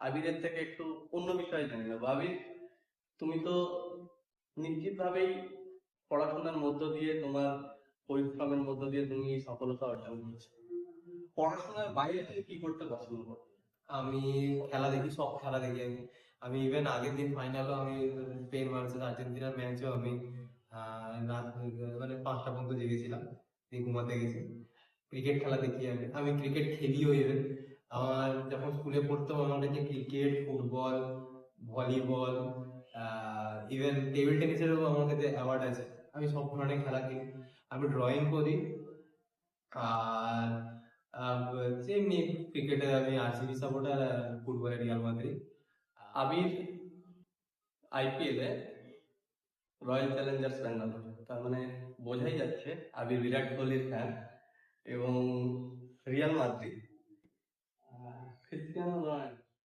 আবিরের থেকে একটু অন্য বিষয়ে জানি না। আবির, তুমি তো নিশ্চিতভাবেই পড়াশোনার মধ্য দিয়ে, তোমার পরিশ্রমের মধ্য দিয়ে তুমি এই সফলতা অর্জন করছো। পড়াশোনার বাইরে তুমি কি করতে পছন্দ করো? আমি খেলা দেখি, সব খেলা দেখি। আমি ইভেন আগের দিন ফাইনালও আমি স্পেন ভার্সেস আর্জেন্টিনার ম্যাচও আমি রাত মানে 5টা পর্যন্ত জেগেছিলাম, দিয়ে ঘুমাতে গেছি। ক্রিকেট খেলা দেখি, আমি ক্রিকেট খেলিও ইভেন। আমার যখন স্কুলে পড়তাম আমার কাছে cricket, football, volleyball, even table টেনিসেরও আমার কাছে অ্যাওয়ার্ড আছে। আমি সব ধরনের খেলা খেলি। আমি ড্রয়িং করি। আর এমনি ক্রিকেটে আমি আরসিবি সাপোর্টার, আর ফুটবলে রিয়াল মাদ্রিদ। আবির আইপিএল এ রয়্যাল চ্যালেঞ্জার্স ব্যাঙ্গালোর, তার মানে বোঝাই যাচ্ছে আবির বিরাট কোহলির ফ্যান। এবং রিয়াল মাদ্রিদ, ক্রিস্টিয়ানো রোনাল্ডো